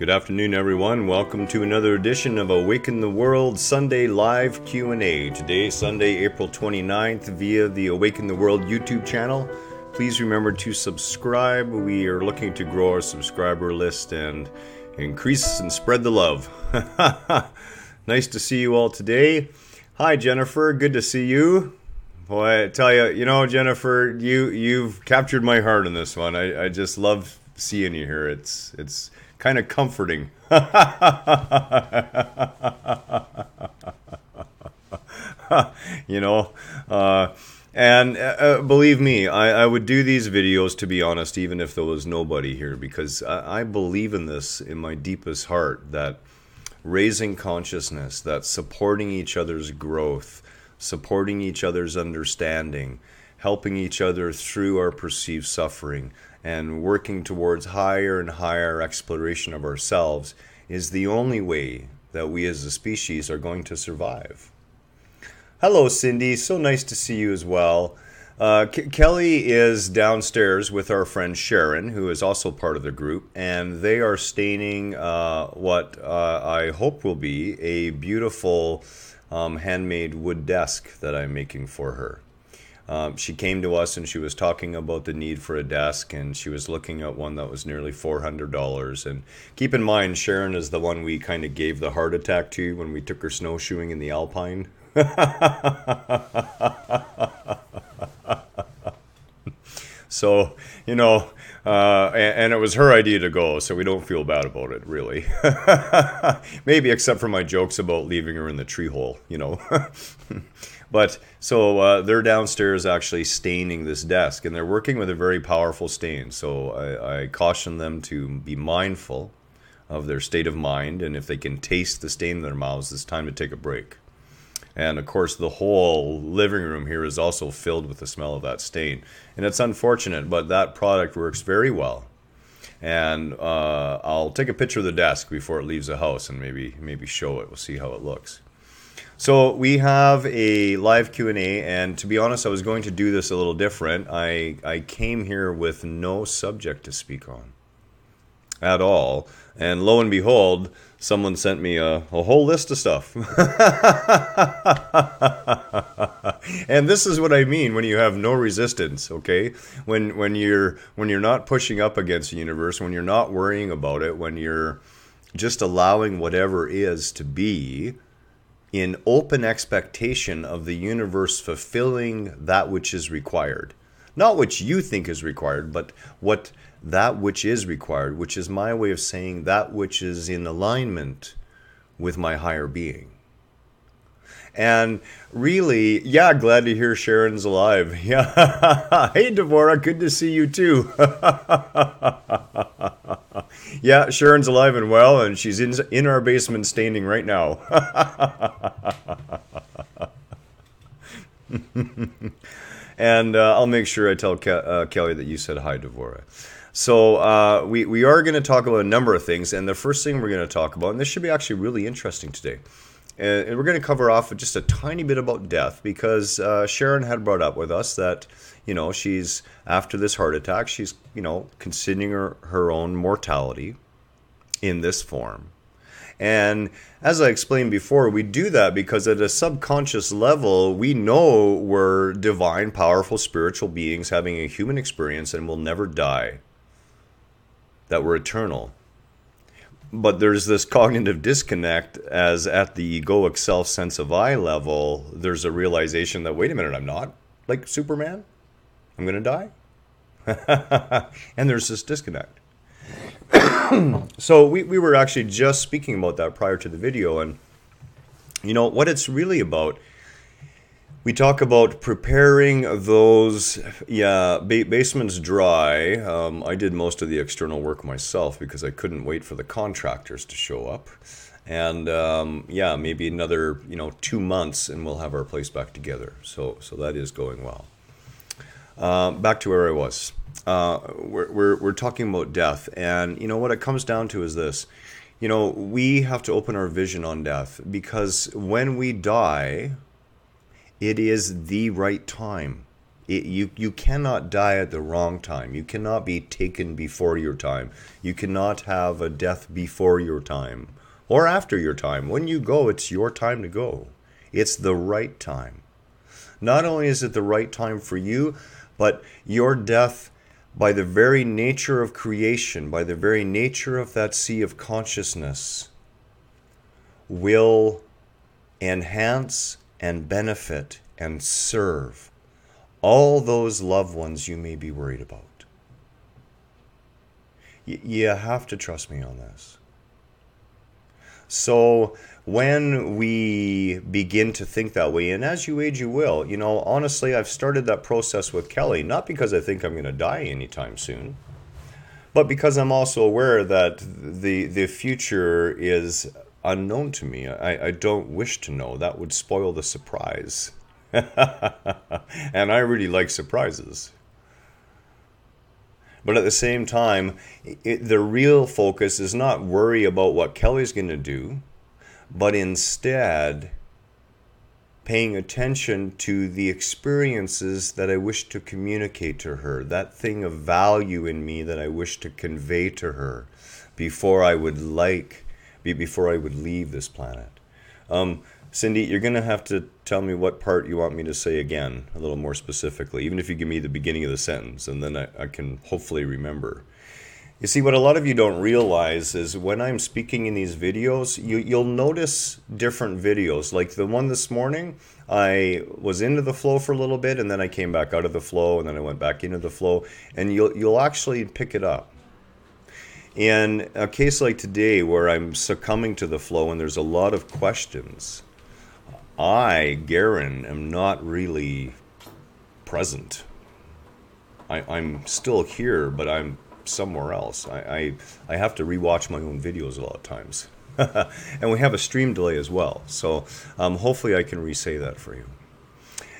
Good afternoon, everyone. Welcome to another edition of Awaken the World Sunday Live Q&A. Today, Sunday, April 29th, via the Awaken the World YouTube channel. Please remember to subscribe. We are looking to grow our subscriber list and increase and spread the love. Nice to see you all today. Hi, Jennifer. Good to see you. Boy, I tell you, Jennifer, you've captured my heart in this one. I just love seeing you here. It's kind of comforting. Believe me, I would do these videos, to be honest, even if there was nobody here, because I believe in this in my deepest heart, that raising consciousness, that supporting each other's growth, supporting each other's understanding, helping each other through our perceived suffering, and working towards higher and higher exploration of ourselves is the only way that we as a species are going to survive. Hello, Cindy. So nice to see you as well. Kelly is downstairs with our friend Sharon, who is also part of the group, and they are staining what I hope will be a beautiful handmade wood desk that I'm making for her. She came to us and she was talking about the need for a desk, and she was looking at one that was nearly $400. And keep in mind, Sharon is the one we kind of gave the heart attack to when we took her snowshoeing in the Alpine. So, and it was her idea to go, so we don't feel bad about it, really. Maybe except for my jokes about leaving her in the tree hole, But, so they're downstairs actually staining this desk, and they're working with a very powerful stain. So I caution them to be mindful of their state of mind, and if they can taste the stain in their mouths, it's time to take a break. And of course, the whole living room here is also filled with the smell of that stain. And it's unfortunate, but that product works very well. And I'll take a picture of the desk before it leaves the house and maybe show it. We'll see how it looks. So we have a live Q&A, and to be honest, I was going to do this a little different. I came here with no subject to speak on at all. And lo and behold, someone sent me a whole list of stuff. And this is what I mean when you have no resistance, okay? When you're not pushing up against the universe, when you're not worrying about it, when you're just allowing whatever is to be in open expectation of the universe fulfilling that which is required. Not what you think is required, but that which is required, which is my way of saying that which is in alignment with my higher being. And really, yeah, glad to hear Sharon's alive. Yeah. Hey, Deborah, good to see you too. Yeah, Sharon's alive and well, and she's in our basement staining right now. And I'll make sure I tell Kelly that you said hi, Deborah. So we are going to talk about a number of things, and the first thing we're going to talk about, and this should be actually really interesting today, and we're going to cover off just a tiny bit about death, because Sharon had brought up with us that, she's, after this heart attack, she's, considering her own mortality in this form. And as I explained before, we do that because at a subconscious level, we know we're divine, powerful, spiritual beings having a human experience and will never die, that we're eternal. But there's this cognitive disconnect, as at the egoic self sense of I level, there's a realization that, wait a minute, I'm not like Superman. I'm going to die. And there's this disconnect. So we were actually just speaking about that prior to the video. And, what it's really about, we talk about preparing those, basements dry. I did most of the external work myself because I couldn't wait for the contractors to show up. And, maybe another, 2 months and we'll have our place back together. So that is going well. Back to where I was. We're talking about death, and what it comes down to is this. We have to open our vision on death, because when we die, it is the right time. You cannot die at the wrong time. You cannot be taken before your time. You cannot have a death before your time or after your time. When you go, it's your time to go. It's the right time. Not only is it the right time for you, but your death, by the very nature of creation, by the very nature of that sea of consciousness, will enhance and benefit and serve all those loved ones you may be worried about. You have to trust me on this. So when we begin to think that way, and as you age you will, honestly, I've started that process with Kelly, not because I think I'm going to die anytime soon, but because I'm also aware that the future is unknown to me. I don't wish to know. That would spoil the surprise. And I really like surprises. But at the same time, the real focus is not worry about what Kelly's going to do, but instead paying attention to the experiences that I wish to communicate to her, that thing of value in me that I wish to convey to her before I would leave this planet. Cindy, you're going to have to tell me what part you want me to say again, a little more specifically, even if you give me the beginning of the sentence, and then I can hopefully remember. You see, what a lot of you don't realize is when I'm speaking in these videos, you'll notice different videos. Like the one this morning, I was into the flow for a little bit, and then I came back out of the flow, and then I went back into the flow, and you'll actually pick it up. In a case like today, where I'm succumbing to the flow and there's a lot of questions, I, Garen, am not really present. I'm still here, but I'm somewhere else. I have to rewatch my own videos a lot of times. And we have a stream delay as well. So hopefully I can re-say that for you.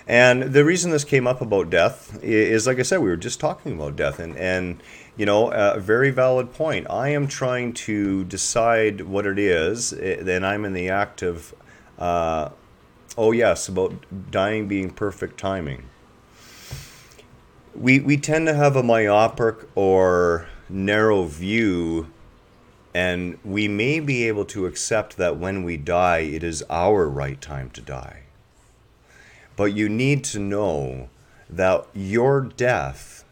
And the reason this came up about death is, like I said, we were just talking about death. And a very valid point. I am trying to decide what it is. Then I'm in the act of... about dying being perfect timing. We tend to have a myopic or narrow view, and we may be able to accept that when we die, it is our right time to die. But you need to know that your death,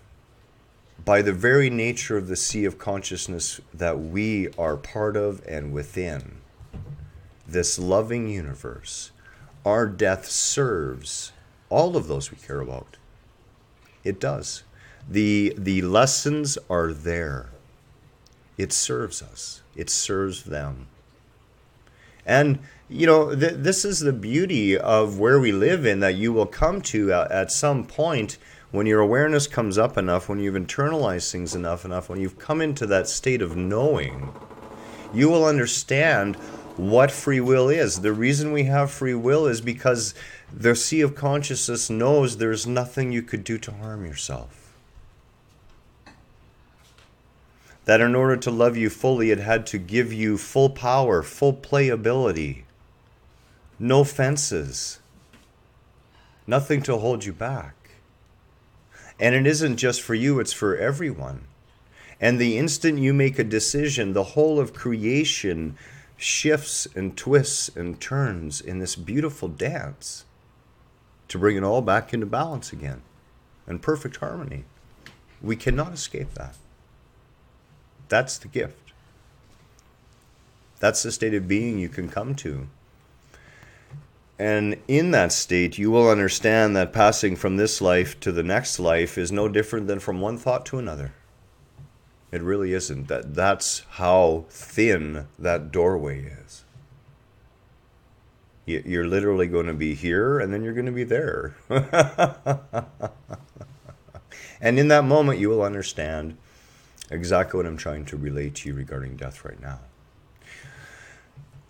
by the very nature of the sea of consciousness that we are part of and within, this loving universe, our death serves all of those we care about. It does. The lessons are there. It serves us. It serves them. And, this is the beauty of where we live in, that you will come to at some point when your awareness comes up enough, when you've internalized things enough, when you've come into that state of knowing, you will understand what free will is. The reason we have free will is because the sea of consciousness knows there's nothing you could do to harm yourself. That in order to love you fully, it had to give you full power, full playability, no fences, nothing to hold you back. And it isn't just for you, it's for everyone. And the instant you make a decision, the whole of creation shifts and twists and turns in this beautiful dance to bring it all back into balance again and perfect harmony. We cannot escape that. That's the gift. That's the state of being you can come to. And in that state, you will understand that passing from this life to the next life is no different than from one thought to another. It really isn't. That's how thin that doorway is. You're literally going to be here, and then you're going to be there. And in that moment, you will understand exactly what I'm trying to relate to you regarding death right now.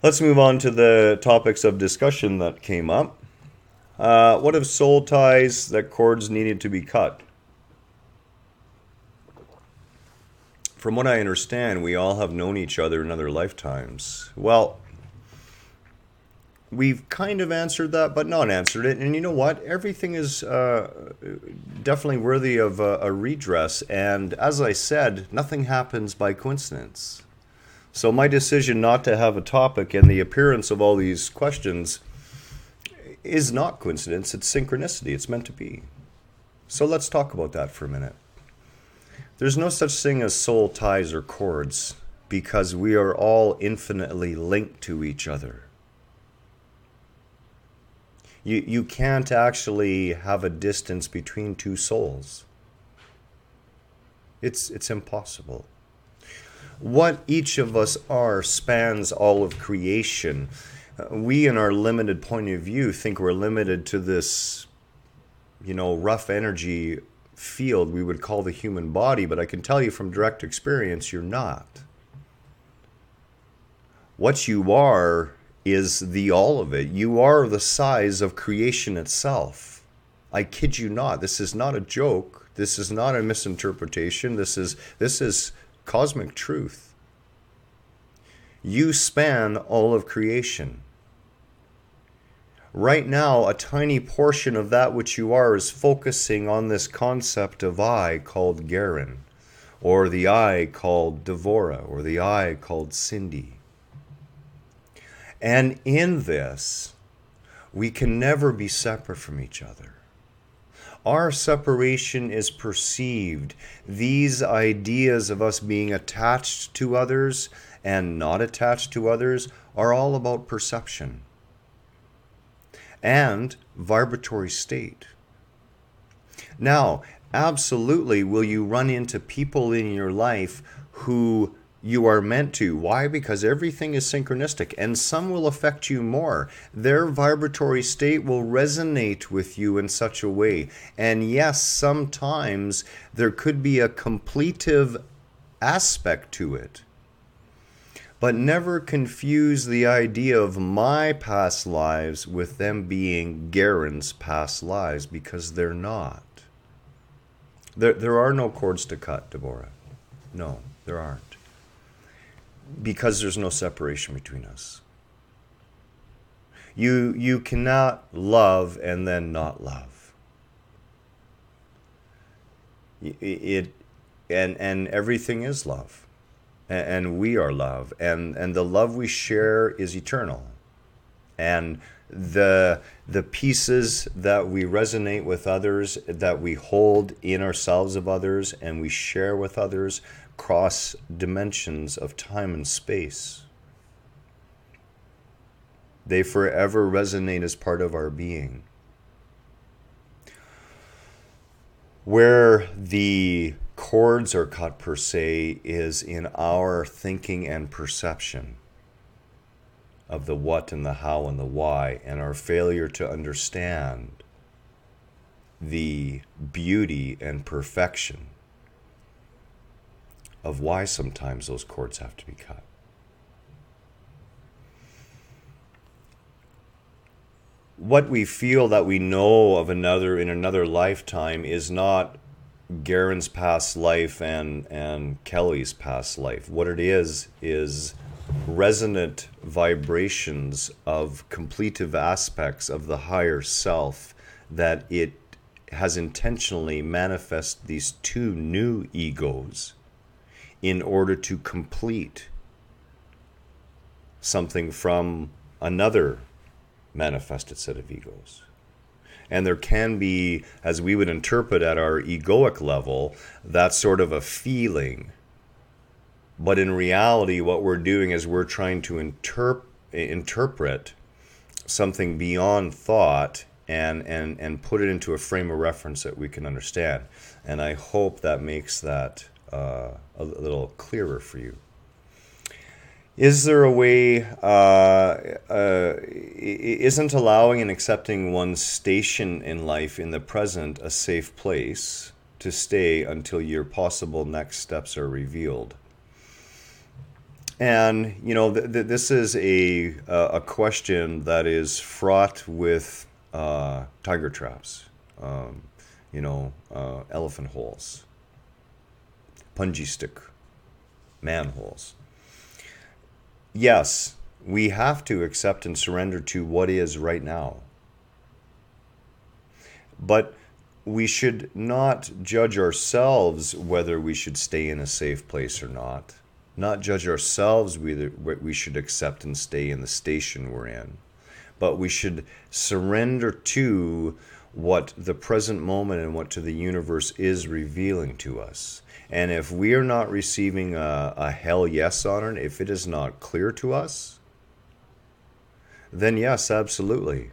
Let's move on to the topics of discussion that came up. What if soul ties, that cords needed to be cut? From what I understand, we all have known each other in other lifetimes. Well, we've kind of answered that, but not answered it. And you know what? Everything is definitely worthy of a redress. And as I said, nothing happens by coincidence. So my decision not to have a topic and the appearance of all these questions is not coincidence. It's synchronicity. It's meant to be. So let's talk about that for a minute. There's no such thing as soul ties or cords because we are all infinitely linked to each other. You can't actually have a distance between two souls. It's impossible. What each of us are spans all of creation. We, in our limited point of view, think we're limited to this, rough energy field we would call the human body, but I can tell you from direct experience, you're not. What you are is the all of it. You are the size of creation itself. I kid you not. This is not a joke. This is not a misinterpretation. This is cosmic truth. You span all of creation. Right now, a tiny portion of that which you are is focusing on this concept of I called Garen, or the I called Devora, or the I called Cindy. And in this, we can never be separate from each other. Our separation is perceived. These ideas of us being attached to others and not attached to others are all about perception and vibratory state. Now, absolutely will you run into people in your life who you are meant to. Why? Because everything is synchronistic, and some will affect you more. Their vibratory state will resonate with you in such a way. And yes, sometimes there could be a completive aspect to it. But never confuse the idea of my past lives with them being Garen's past lives, because they're not. There are no cords to cut, Deborah. No, there aren't. Because there's no separation between us. You cannot love and then not love. And everything is love. And we are love. And the love we share is eternal. And the pieces that we resonate with others, that we hold in ourselves of others, and we share with others, cross dimensions of time and space. They forever resonate as part of our being. Where the cords are cut per se is in our thinking and perception of the what and the how and the why, and our failure to understand the beauty and perfection of why sometimes those cords have to be cut. What we feel that we know of another in another lifetime is not Garen's past life and Kelly's past life. What it is resonant vibrations of completive aspects of the higher self that it has intentionally manifest these two new egos in order to complete something from another manifested set of egos. And there can be, as we would interpret at our egoic level, that sort of a feeling. But in reality, what we're doing is we're trying to interpret something beyond thought and put it into a frame of reference that we can understand. And I hope that makes that a little clearer for you. Is there a way, isn't allowing and accepting one's station in life in the present a safe place to stay until your possible next steps are revealed? And, you know, this is a question that is fraught with tiger traps, elephant holes, punji stick manholes. Yes, We have to accept and surrender to what is right now. But we should not judge ourselves whether we should stay in a safe place or not. Not judge ourselves whether we should accept and stay in the station we're in. But we should surrender to what the present moment and what to the universe is revealing to us. And if we are not receiving a hell yes on it, if it is not clear to us, then yes, absolutely.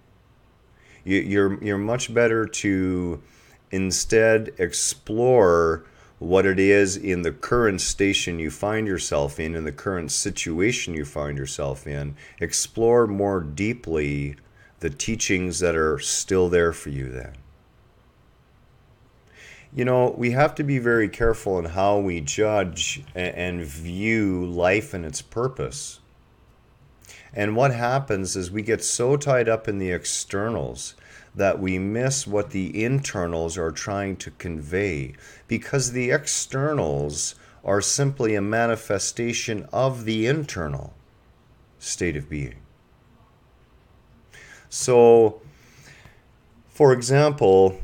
You're much better to instead explore what it is in the current station you find yourself in the current situation you find yourself in. Explore more deeply the teachings that are still there for you then. You know, we have to be very careful in how we judge and view life and its purpose. And what happens is we get so tied up in the externals that we miss what the internals are trying to convey, because the externals are simply a manifestation of the internal state of being. So, for example,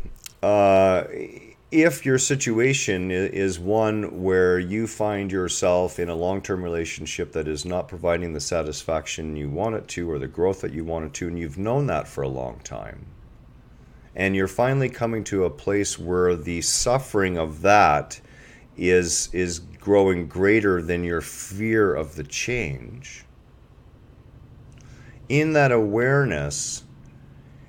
if your situation is one where you find yourself in a long-term relationship that is not providing the satisfaction you want it to or the growth that you want it to, and you've known that for a long time, and you're finally coming to a place where the suffering of that is growing greater than your fear of the change, in that awareness,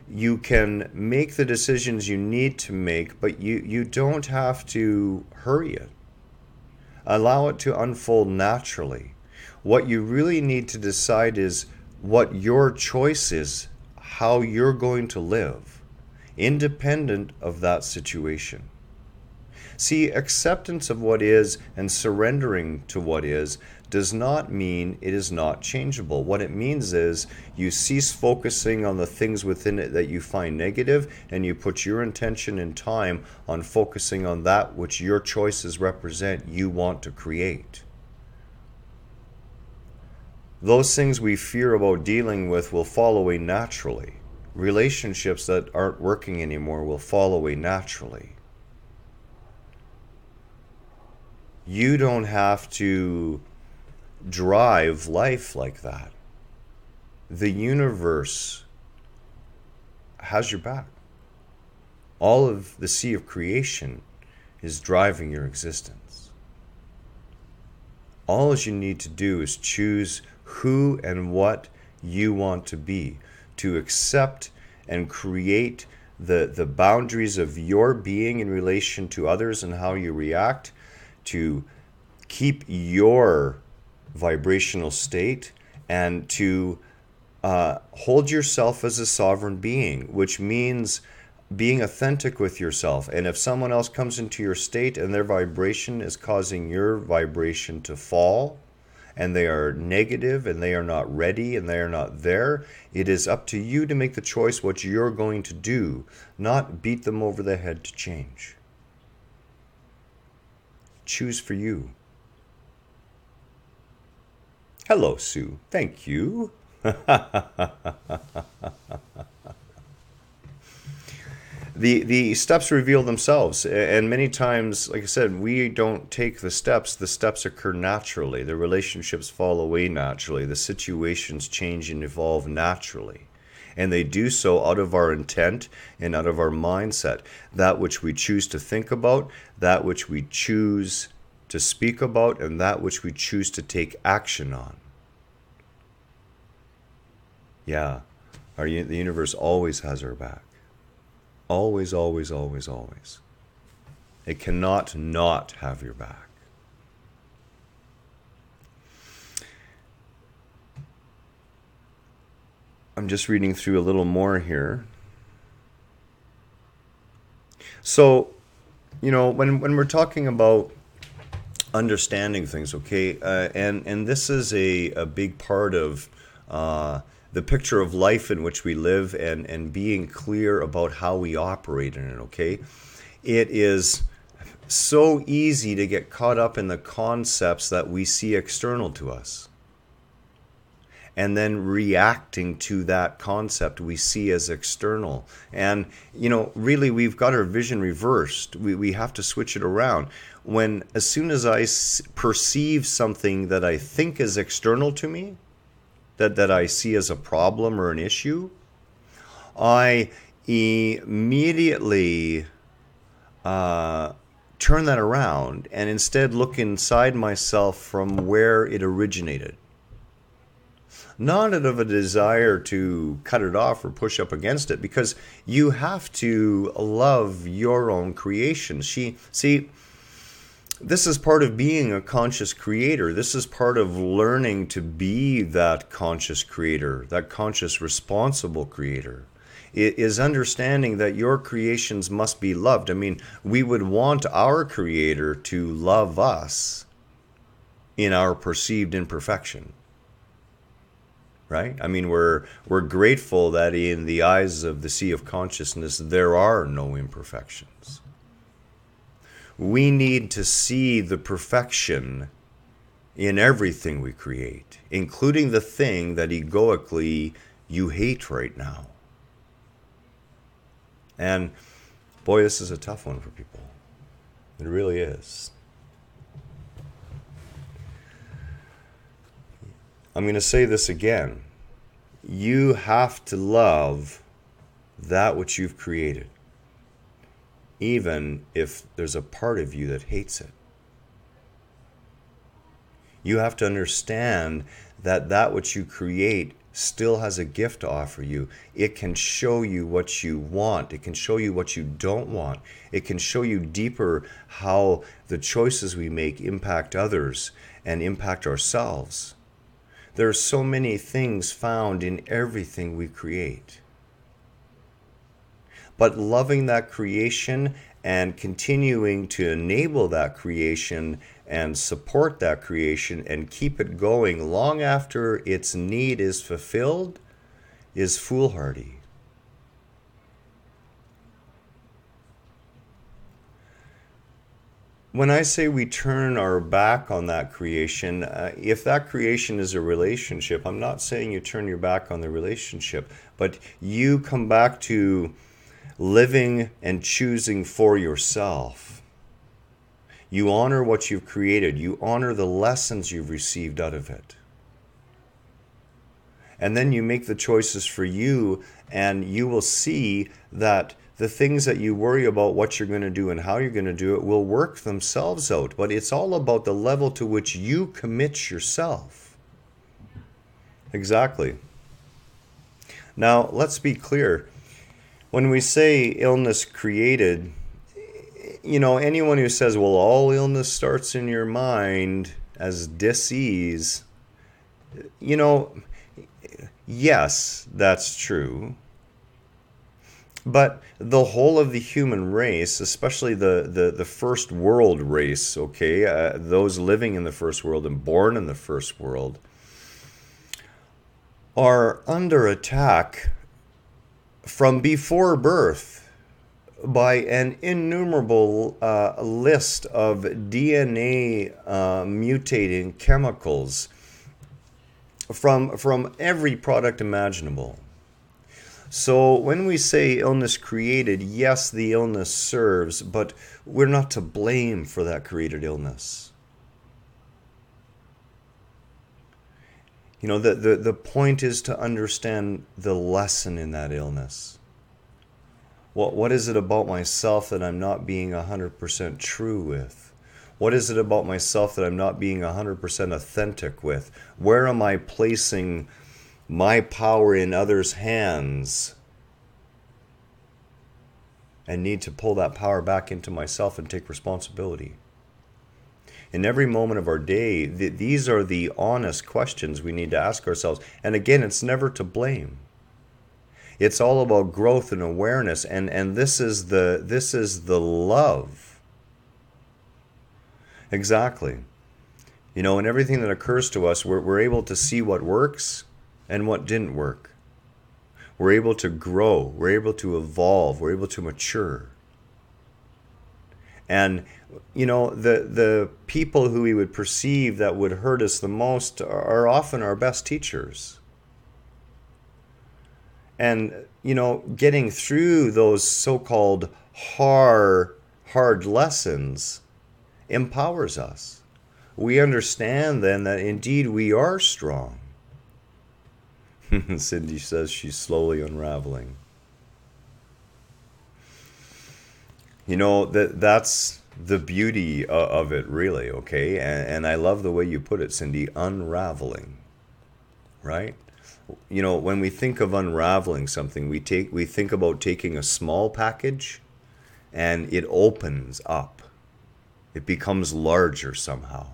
you can make the decisions you need to make, but you don't have to hurry it. Allow it to unfold naturally. What you really need to decide is what your choice is, how you're going to live, independent of that situation. See, acceptance of what is and surrendering to what is does not mean it is not changeable. What it means is you cease focusing on the things within it that you find negative, and you put your intention and time on focusing on that which your choices represent you want to create. Those things we fear about dealing with will fall away naturally. Relationships that aren't working anymore will fall away naturally. You don't have to drive life like that. The universe has your back. All of the sea of creation is driving your existence. All you need to do is choose who and what you want to be, to accept and create the boundaries of your being in relation to others and how you react, to keep your vibrational state, and to hold yourself as a sovereign being, which means being authentic with yourself. And if someone else comes into your state and their vibration is causing your vibration to fall, and they are negative and they are not ready and they are not there, it is up to you to make the choice what you're going to do, not beat them over the head to change. Choose for you. Hello, Sue. Thank you. The steps reveal themselves, and many times, like I said, we don't take the steps. The steps occur naturally. The relationships fall away naturally. The situations change and evolve naturally. And they do so out of our intent and out of our mindset. That which we choose to think about, that which we choose to speak about, and that which we choose to take action on. Yeah, the universe always has our back. Always, always, always, always. It cannot not have your back. I'm just reading through a little more here. So, when we're talking about understanding things, okay, and this is a big part of the picture of life in which we live, and being clear about how we operate in it, okay? It is so easy to get caught up in the concepts that we see external to us. and then reacting to that concept we see as external. And, really, we've got our vision reversed. We have to switch it around. As soon as I perceive something that I think is external to me, that I see as a problem or an issue, I immediately turn that around and instead look inside myself from where it originated. Not out of a desire to cut it off or push up against it, because you have to love your own creation. See, this is part of being a conscious creator. This is part of learning to be that conscious creator, that conscious responsible creator. It is understanding that your creations must be loved. I mean, we would want our creator to love us in our perceived imperfection. Right? I mean, we're grateful that in the eyes of the sea of consciousness, there are no imperfections. We need to see the perfection in everything we create, including the thing that egoically you hate right now. And boy, this is a tough one for people. It really is. I'm going to say this again. You have to love that which you've created, even if there's a part of you that hates it. You have to understand that that which you create still has a gift to offer you. It can show you what you want. It can show you what you don't want. It can show you deeper how the choices we make impact others and impact ourselves. There are so many things found in everything we create. But loving that creation and continuing to enable that creation and support that creation and keep it going long after its need is fulfilled is foolhardy. When I say we turn our back on that creation, if that creation is a relationship, I'm not saying you turn your back on the relationship, but you come back to living and choosing for yourself. You honor what you've created. You honor the lessons you've received out of it. And then you make the choices for you, and you will see that the things that you worry about what you're going to do and how you're going to do it will work themselves out. But it's all about the level to which you commit yourself. Exactly. Now, let's be clear. When we say illness created, anyone who says, well, all illness starts in your mind as dis-ease, yes, that's true. But the whole of the human race, especially the first world race, those living in the first world and born in the first world, are under attack from before birth by an innumerable list of DNA mutating chemicals from every product imaginable. So when we say illness created, yes, the illness serves, but we're not to blame for that created illness. The point is to understand the lesson in that illness. What is it about myself that I'm not being 100% true with? What is it about myself that I'm not being 100% authentic with? Where am I placing my power in others' hands and need to pull that power back into myself and take responsibility? In every moment of our day, these are the honest questions we need to ask ourselves. And again, it's never to blame. It's all about growth and awareness, and this is the love. Exactly. In everything that occurs to us, we're able to see what works and what didn't work. We're able to grow. We're able to evolve. We're able to mature. And, the people who we would perceive that would hurt us the most are often our best teachers. And, getting through those so-called hard lessons empowers us. We understand then that indeed we are strong. Cindy says she's slowly unraveling. That's the beauty of it, really, okay? And I love the way you put it, Cindy, unraveling, right? When we think of unraveling something, we think about taking a small package and it opens up. It becomes larger somehow.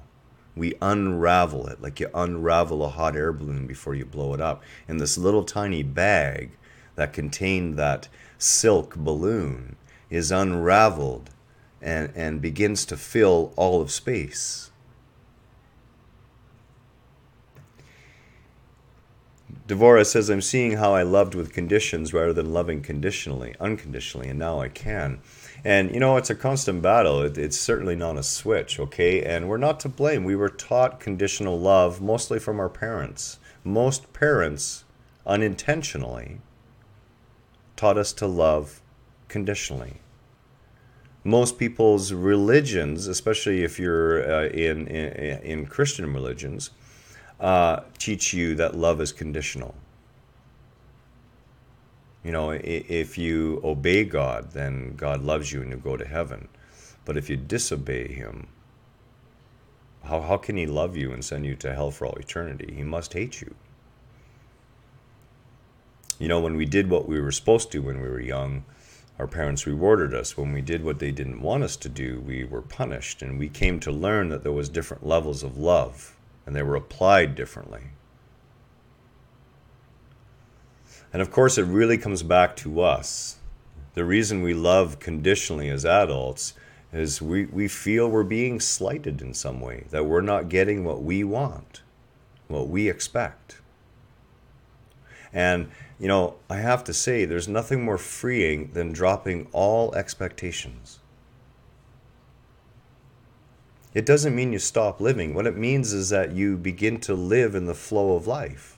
We unravel it like you unravel a hot air balloon before you blow it up. And this little tiny bag that contained that silk balloon is unraveled and begins to fill all of space. Devora says, I'm seeing how I loved with conditions rather than loving unconditionally, and now I can. And, it's a constant battle. It's certainly not a switch, okay? And we're not to blame. We were taught conditional love mostly from our parents. Most parents, unintentionally, taught us to love conditionally. Most people's religions, especially if you're in Christian religions, teach you that love is conditional. If you obey God, then God loves you and you go to heaven. But if you disobey him, how can he love you and send you to hell for all eternity? He must hate you. When we did what we were supposed to when we were young, our parents rewarded us. When we did what they didn't want us to do, we were punished. And we came to learn that there was different levels of love, and they were applied differently. And of course, it really comes back to us. The reason we love conditionally as adults is we feel we're being slighted in some way, that we're not getting what we want, what we expect. And, I have to say, there's nothing more freeing than dropping all expectations. It doesn't mean you stop living. What it means is that you begin to live in the flow of life.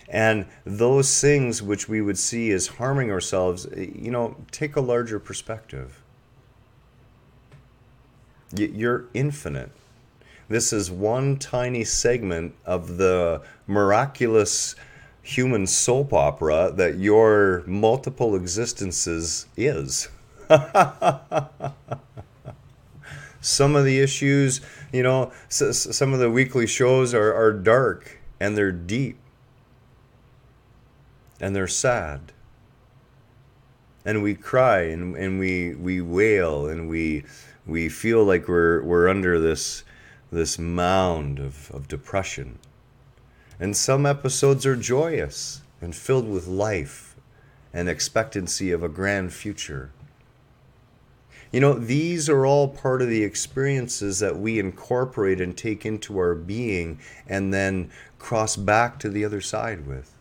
And those things which we would see as harming ourselves, take a larger perspective. You're infinite. This is one tiny segment of the miraculous human soap opera that your multiple existences is. Some of the issues, some of the weekly shows are dark and they're deep. And they're sad. And we cry and we wail and we feel like we're under this mound of depression. And some episodes are joyous and filled with life and expectancy of a grand future. These are all part of the experiences that we incorporate and take into our being and then cross back to the other side with.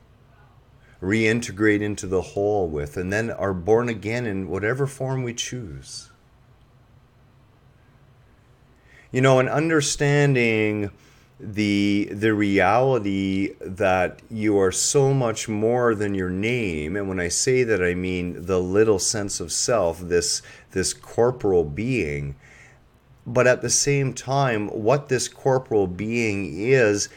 Reintegrate into the whole with, and then are born again in whatever form we choose. And understanding the reality that you are so much more than your name, and when I say that, I mean the little sense of self, this corporal being, but at the same time, what this corporal being is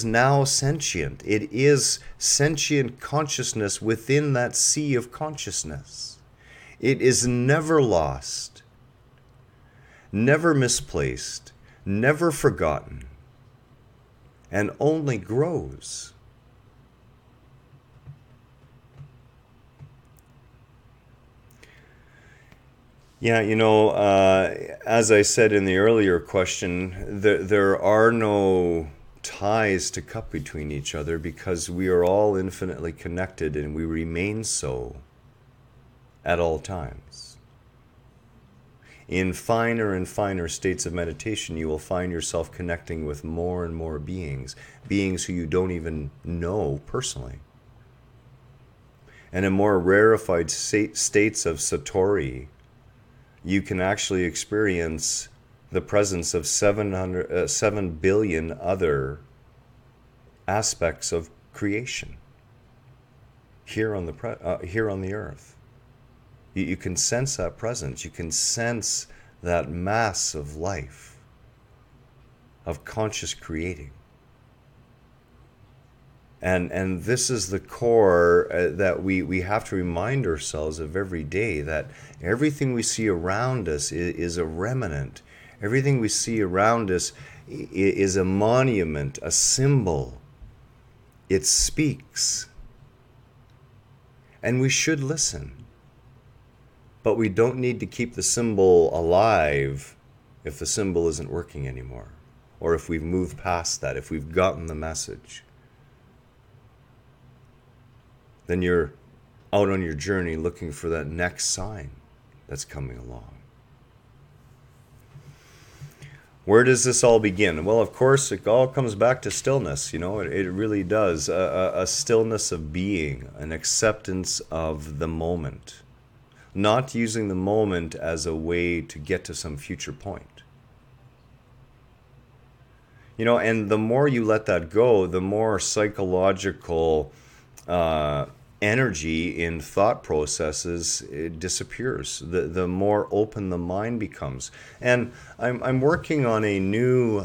now sentient. It is sentient consciousness within that sea of consciousness. It is never lost, never misplaced, never forgotten, and only grows. Yeah, as I said in the earlier question, there are no ties to cut between each other because we are all infinitely connected and we remain so at all times. In finer and finer states of meditation, you will find yourself connecting with more and more beings who you don't even know personally. And in more rarefied states of Satori, you can actually experience the presence of 7 billion other aspects of creation here on the earth. You can sense that presence. You can sense that mass of life, of conscious creating. And this is the core that we have to remind ourselves of every day, that everything we see around us is a remnant. Everything we see around us is a monument, a symbol. It speaks. And we should listen. But we don't need to keep the symbol alive if the symbol isn't working anymore, or if we've moved past that, if we've gotten the message. Then you're out on your journey looking for that next sign that's coming along. Where does this all begin? Well, of course, it all comes back to stillness. It really does. A stillness of being, an acceptance of the moment. Not using the moment as a way to get to some future point. And the more you let that go, the more psychological energy in thought processes, it disappears. The more open the mind becomes. And I'm working on a new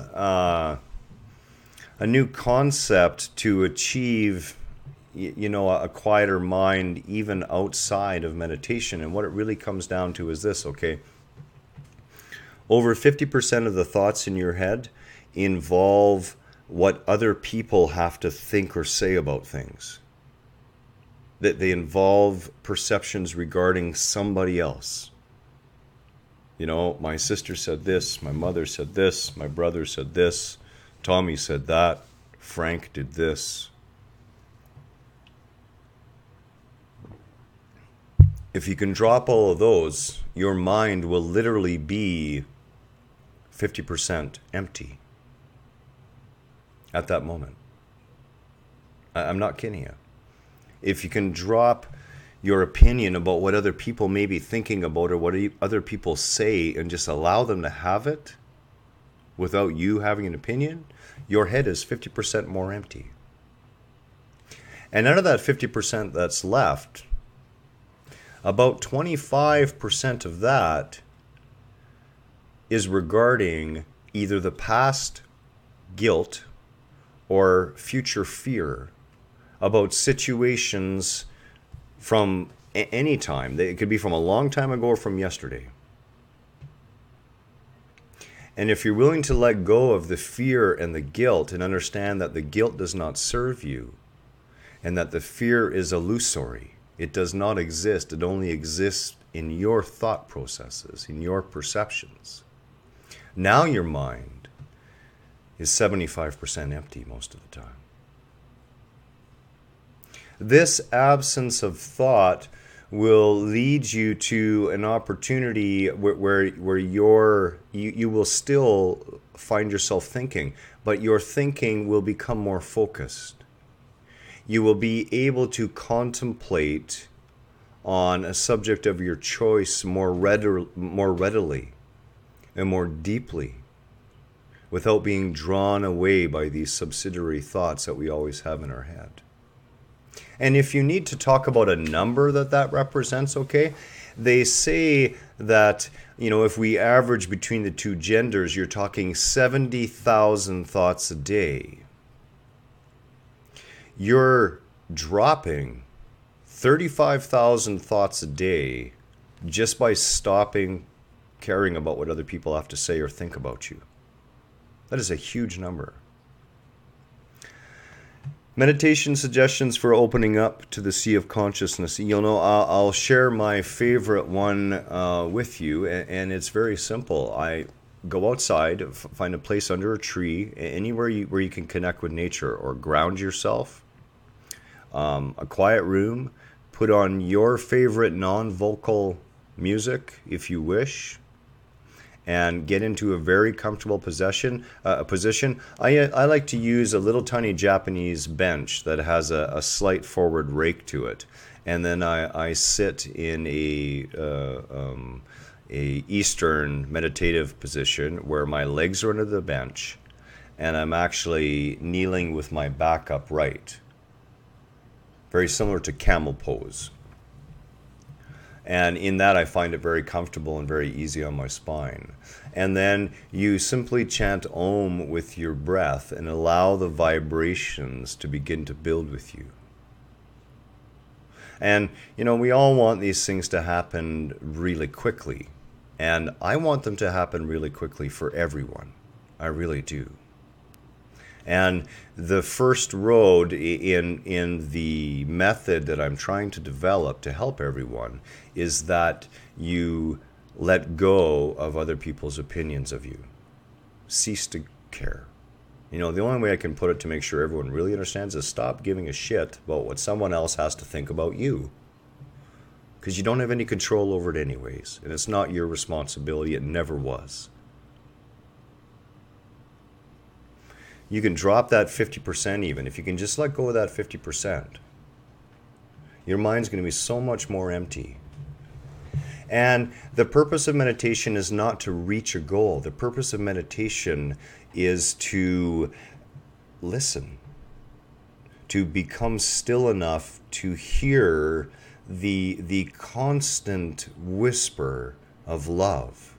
concept to achieve a quieter mind even outside of meditation. And what it really comes down to is this, okay? Over 50% of the thoughts in your head involve what other people have to think or say about things. That they involve perceptions regarding somebody else. My sister said this, my mother said this, my brother said this, Tommy said that, Frank did this. If you can drop all of those, your mind will literally be 50% empty at that moment. I'm not kidding you. If you can drop your opinion about what other people may be thinking about or what other people say and just allow them to have it without you having an opinion, your head is 50% more empty. And out of that 50% that's left, about 25% of that is regarding either the past guilt or future fear about situations from any time. It could be from a long time ago or from yesterday. And if you're willing to let go of the fear and the guilt and understand that the guilt does not serve you and that the fear is illusory, it does not exist, it only exists in your thought processes, in your perceptions. Now your mind is 75% empty most of the time. This absence of thought will lead you to an opportunity where you will still find yourself thinking, but your thinking will become more focused. You will be able to contemplate on a subject of your choice more readily and more deeply without being drawn away by these subsidiary thoughts that we always have in our head. And if you need to talk about a number that represents, okay, they say that, if we average between the two genders, you're talking 70,000 thoughts a day. You're dropping 35,000 thoughts a day just by stopping caring about what other people have to say or think about you. That is a huge number. Meditation suggestions for opening up to the sea of consciousness. I'll share my favorite one with you, and it's very simple. I go outside, find a place under a tree, anywhere where you can connect with nature or ground yourself. A quiet room, put on your favorite non-vocal music if you wish, and get into a very comfortable position. I like to use a little tiny Japanese bench that has a slight forward rake to it, and then I sit in a Eastern meditative position where my legs are under the bench, and I'm actually kneeling with my back upright. Very similar to camel pose. And in that, I find it very comfortable and very easy on my spine. And then you simply chant Om with your breath and allow the vibrations to begin to build with you. And, you know, we all want these things to happen really quickly. And I want them to happen really quickly for everyone. I really do. And the first road in the method that I'm trying to develop to help everyone is that you let go of other people's opinions of you. Cease to care. You know, the only way I can put it to make sure everyone really understands is stop giving a shit about what someone else has to think about you. Because you don't have any control over it anyways. And it's not your responsibility. It never was. You can drop that 50% even. If you can just let go of that 50%, your mind's going to be so much more empty. And the purpose of meditation is not to reach a goal. The purpose of meditation is to listen, to become still enough to hear the constant whisper of love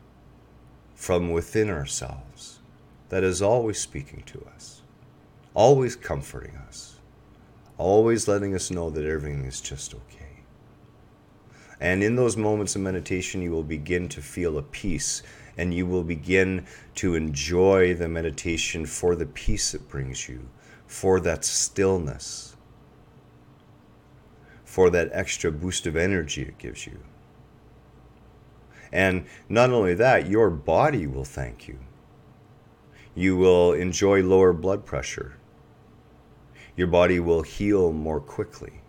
from within ourselves that is always speaking to us, always comforting us, always letting us know that everything is just okay. And in those moments of meditation, you will begin to feel a peace, and you will begin to enjoy the meditation for the peace it brings you, for that stillness, for that extra boost of energy it gives you. And not only that, your body will thank you. You will enjoy lower blood pressure. Your body will heal more quickly.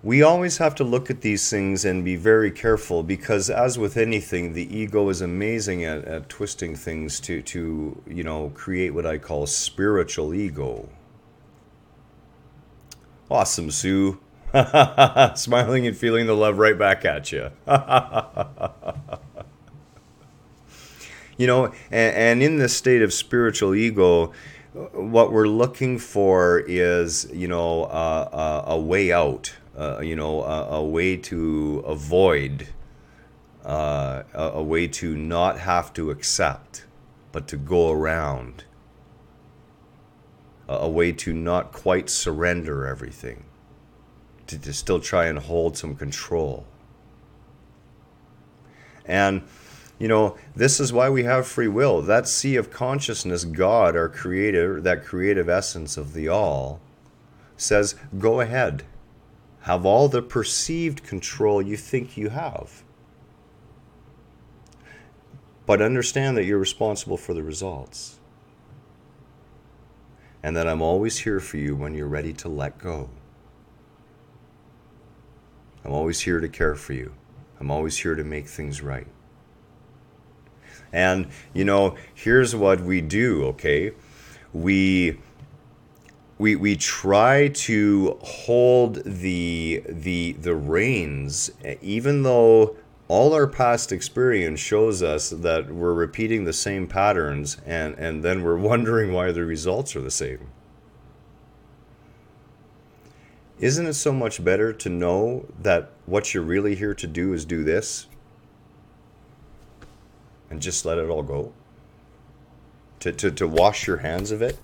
We always have to look at these things and be very careful, because as with anything, the ego is amazing at twisting things to you know, create what I call spiritual ego. Awesome, Sue. Smiling and feeling the love right back at you. You know, and in this state of spiritual ego, what we're looking for is, you know, a way out. You know, a way to avoid, a way to not have to accept, but to go around, a way to not quite surrender everything, to still try and hold some control. And, you know, this is why we have free will. That sea of consciousness, God, our creator, that creative essence of the all, says, go ahead. Have all the perceived control you think you have. But understand that you're responsible for the results. And that I'm always here for you when you're ready to let go. I'm always here to care for you. I'm always here to make things right. And, you know, here's what we do, okay? We try to hold the reins, even though all our past experience shows us that we're repeating the same patterns, and then we're wondering why the results are the same. Isn't it so much better to know that what you're really here to do is do this? And just let it all go? To wash your hands of it?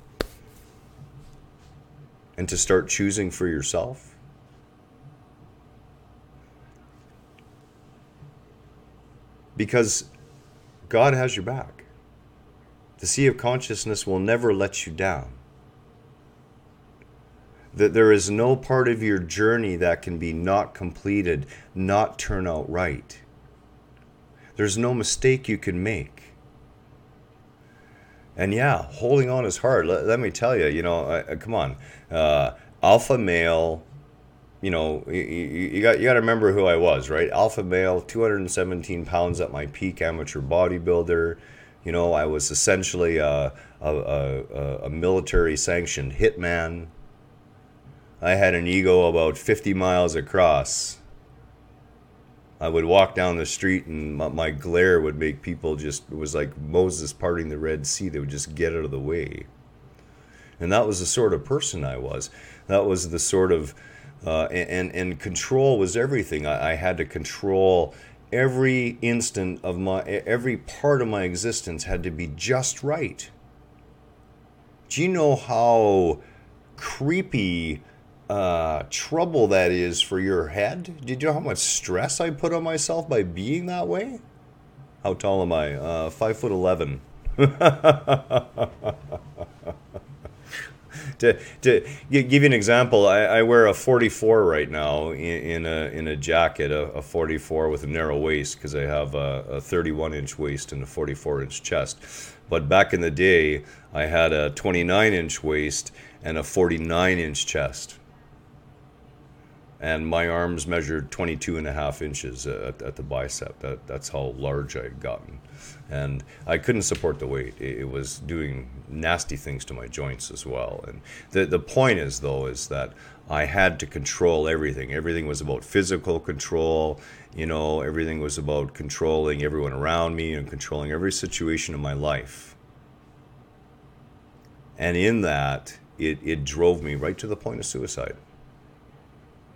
And to start choosing for yourself? Because God has your back. The sea of consciousness will never let you down. That there is no part of your journey that can be not completed, not turn out right. There's no mistake you can make. And yeah, holding on is hard. Let me tell you, you know, come on. Alpha male, you know, you got to remember who I was, right? Alpha male, 217 pounds at my peak, amateur bodybuilder. You know, I was essentially a military sanctioned hitman. I had an ego about 50 miles across. I would walk down the street and my glare would make people just, it was like Moses parting the Red Sea. They would just get out of the way. And that was the sort of person I was. That was the sort of, and control was everything. I had to control every instant of every part of my existence had to be just right. Do you know how creepy trouble that is for your head? Did you know how much stress I put on myself by being that way? How tall am I? 5'11". To give you an example, I wear a 44 right now in a jacket, a 44 with a narrow waist, because I have a 31-inch waist and a 44-inch chest. But back in the day, I had a 29-inch waist and a 49-inch chest. And my arms measured 22 and a half inches at the bicep. That's how large I had gotten. And I couldn't support the weight. It was doing nasty things to my joints as well. And the point is, though, is that I had to control everything. Everything was about physical control. You know, everything was about controlling everyone around me and controlling every situation in my life. And in that, it drove me right to the point of suicide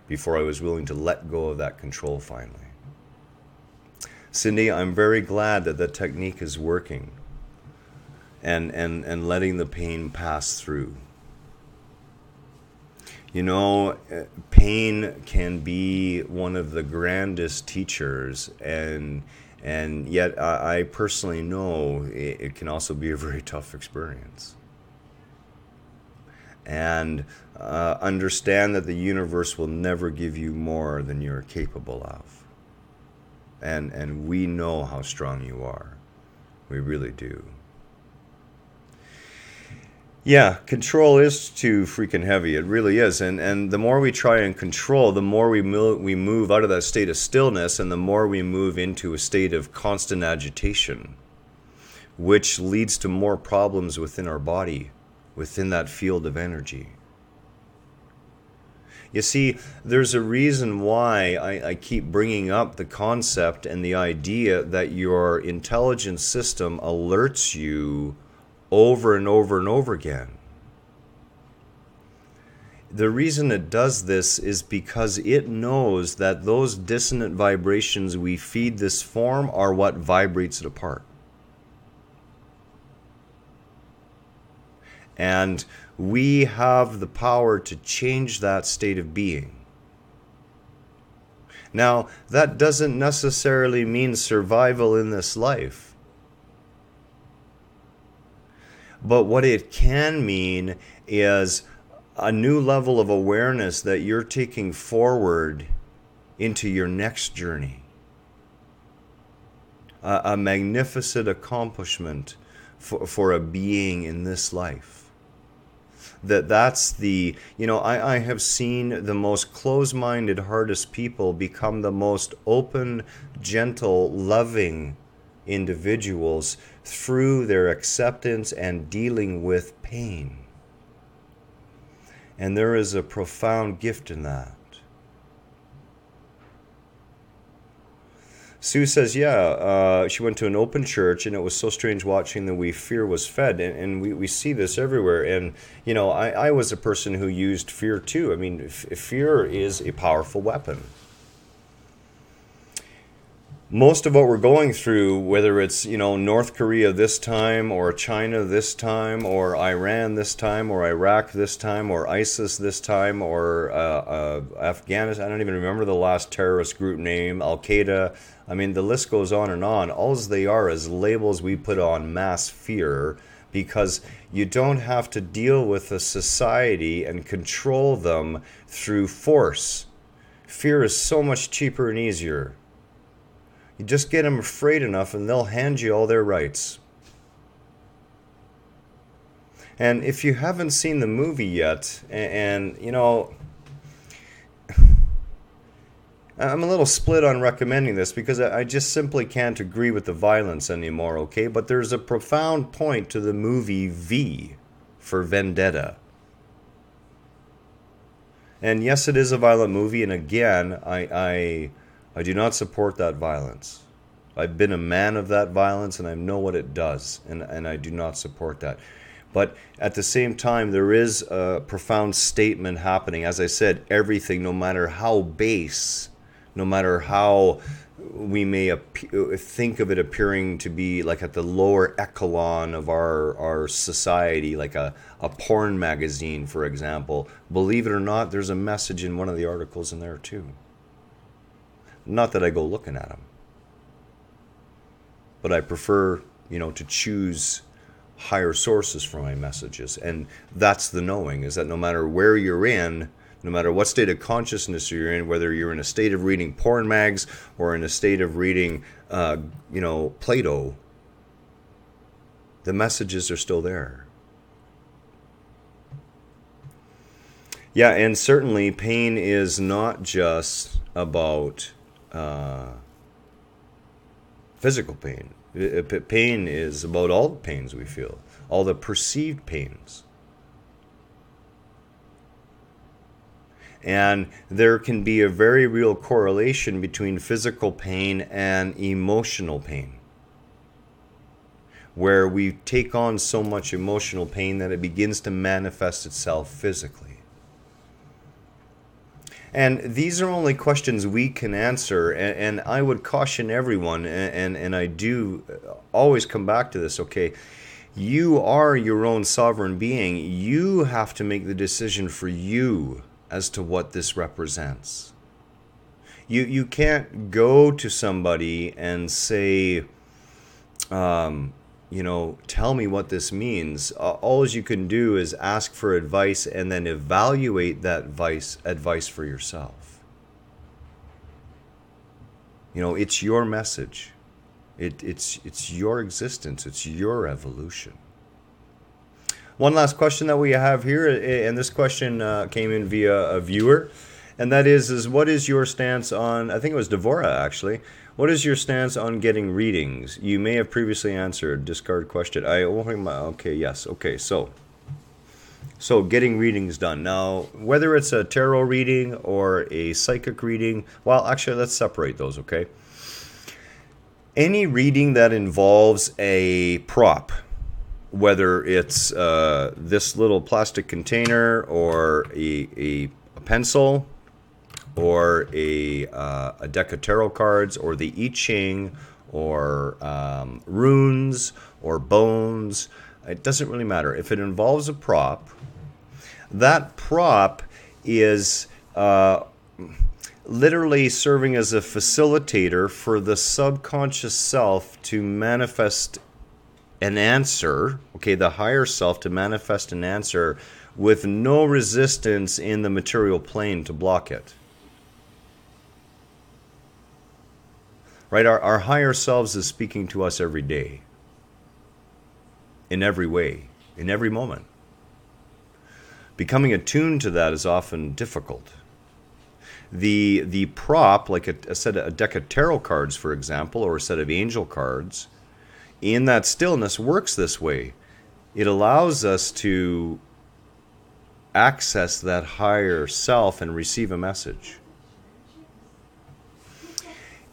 before I was willing to let go of that control finally. Cindy, I'm very glad that the technique is working and letting the pain pass through. You know, pain can be one of the grandest teachers, and yet I personally know it can also be a very tough experience. And understand that the universe will never give you more than you're capable of. And we know how strong you are. We really do. Yeah, control is too freaking heavy. It really is. And the more we try and control, the more we move out of that state of stillness, and the more we move into a state of constant agitation, which leads to more problems within our body, within that field of energy. You see, there's a reason why I keep bringing up the concept and the idea that your intelligence system alerts you over and over and over again. The reason it does this is because it knows that those dissonant vibrations we feed this form are what vibrates it apart. And we have the power to change that state of being. Now, that doesn't necessarily mean survival in this life. But what it can mean is a new level of awareness that you're taking forward into your next journey. A magnificent accomplishment for a being in this life. That's the, you know, I have seen the most close-minded, hardest people become the most open, gentle, loving individuals through their acceptance and dealing with pain. And there is a profound gift in that. Sue says, yeah, she went to an open church, and it was so strange watching the way fear was fed. And we see this everywhere. And, you know, I was a person who used fear too. I mean, fear is a powerful weapon. Most of what we're going through, whether it's, you know, North Korea this time, or China this time, or Iran this time, or Iraq this time, or ISIS this time, or Afghanistan, I don't even remember the last terrorist group name, Al-Qaeda. I mean, the list goes on and on. All they are is labels we put on mass fear, because you don't have to deal with a society and control them through force. Fear is so much cheaper and easier. You just get them afraid enough and they'll hand you all their rights. And if you haven't seen the movie yet, and you know, I'm a little split on recommending this because I just simply can't agree with the violence anymore, okay? But there's a profound point to the movie V for Vendetta. And yes, it is a violent movie, and again, I do not support that violence. I've been a man of that violence, and I know what it does, and I do not support that. But at the same time, there is a profound statement happening. As I said, everything, no matter how base, no matter how we may think of it appearing to be like at the lower echelon of our society, like a porn magazine, for example, believe it or not, there's a message in one of the articles in there too. Not that I go looking at them, but I prefer, to choose higher sources for my messages. And that's the knowing, is that no matter where you're in, no matter what state of consciousness you're in, whether you're in a state of reading porn mags or in a state of reading, Plato, the messages are still there. Yeah, and certainly pain is not just about physical pain. Pain is about all the pains we feel, all the perceived pains. And there can be a very real correlation between physical pain and emotional pain, where we take on so much emotional pain that it begins to manifest itself physically. And these are only questions we can answer, and I would caution everyone, and I do always come back to this, okay? You are your own sovereign being. You have to make the decision for you as to what this represents. You can't go to somebody and say, tell me what this means. All you can do is ask for advice and then evaluate that advice for yourself. It's your message. It's your existence. It's your evolution. One last question that we have here, and this question came in via a viewer, and that is what is your stance on, I think it was Devora actually, what is your stance on getting readings? You may have previously answered, discard question. So getting readings done. Now, whether it's a tarot reading or a psychic reading, well, actually, let's separate those, okay? Any reading that involves a prop, whether it's this little plastic container or a pencil or a deck of tarot cards or the I Ching or runes or bones, it doesn't really matter. If it involves a prop, that prop is literally serving as a facilitator for the subconscious self to manifest an answer, okay, the higher self to manifest an answer with no resistance in the material plane to block it. Right? Our higher selves is speaking to us every day, in every way, in every moment. Becoming attuned to that is often difficult. The prop, like a deck of tarot cards, for example, or a set of angel cards, in that stillness works this way. It allows us to access that higher self and receive a message.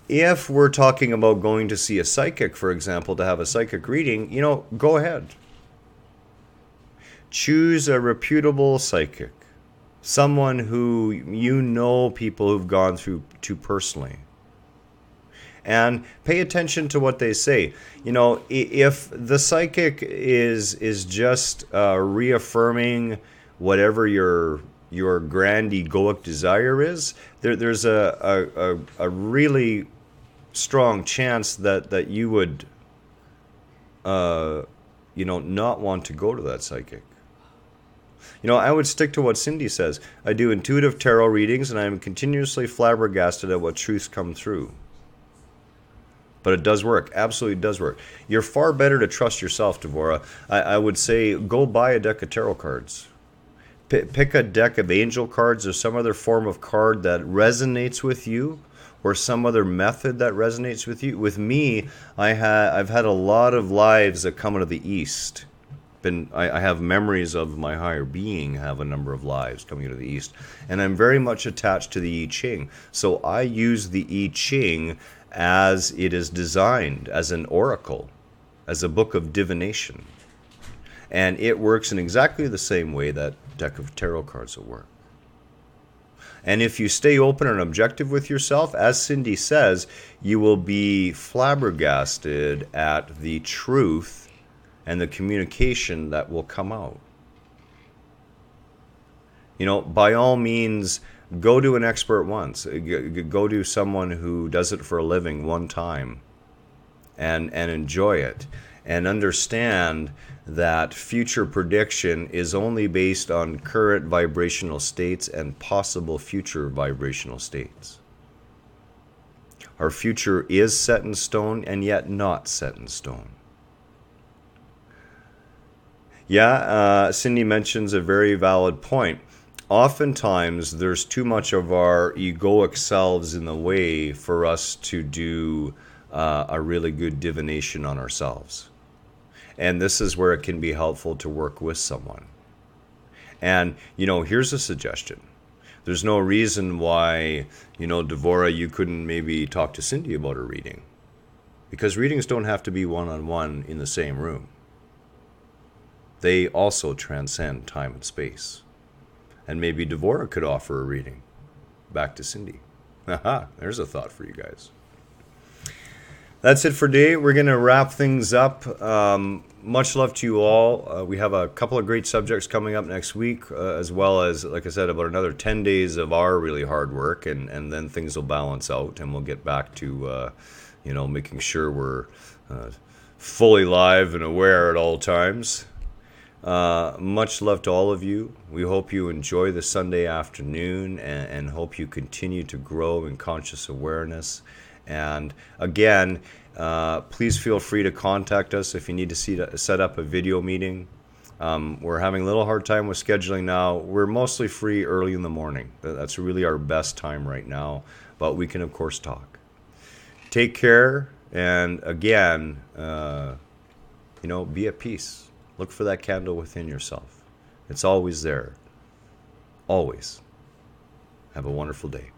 If we're talking about going to see a psychic, for example, to have a psychic reading, go ahead. Choose a reputable psychic, someone who people who've gone through to personally. And pay attention to what they say. If the psychic is just reaffirming whatever your grand egoic desire is, there's a really strong chance that you would not want to go to that psychic. I would stick to what Cindy says. I do intuitive tarot readings, and I'm continuously flabbergasted at what truths come through. But it does work. Absolutely does work. You're far better to trust yourself, Devora. I would say go buy a deck of tarot cards. Pick a deck of angel cards or some other form of card that resonates with you, or some other method that resonates with you. With me, I've had a lot of lives that come out of the East. I have memories of my higher being have a number of lives coming out of the East, and I'm very much attached to the I Ching. So I use the I Ching as it is designed, as an oracle, as a book of divination. And it works in exactly the same way that deck of tarot cards will work. And if you stay open and objective with yourself, as Cindy says, you will be flabbergasted at the truth and the communication that will come out. You know, by all means, go to an expert once. Go to someone who does it for a living one time and enjoy it. And understand that future prediction is only based on current vibrational states and possible future vibrational states. Our future is set in stone and yet not set in stone. Yeah, Cindy mentions a very valid point. Oftentimes, there's too much of our egoic selves in the way for us to do a really good divination on ourselves. And this is where it can be helpful to work with someone. And, you know, here's a suggestion. There's no reason why, you know, Devora, you couldn't maybe talk to Cindy about her reading. Because readings don't have to be one-on-one in the same room. They also transcend time and space. And maybe Devora could offer a reading back to Cindy. Aha, there's a thought for you guys. That's it for today. We're going to wrap things up. Much love to you all. We have a couple of great subjects coming up next week, as well as, like I said, about another 10 days of our really hard work, and then things will balance out, and we'll get back to, you know, making sure we're fully live and aware at all times. Much love to all of you. We hope you enjoy the Sunday afternoon and hope you continue to grow in conscious awareness. And again, please feel free to contact us if you need to set up a video meeting. We're having a little hard time with scheduling now. We're mostly free early in the morning. That's really our best time right now, but we can of course talk. Take care, and again, you know, be at peace. Look for that candle within yourself. It's always there. Always. Have a wonderful day.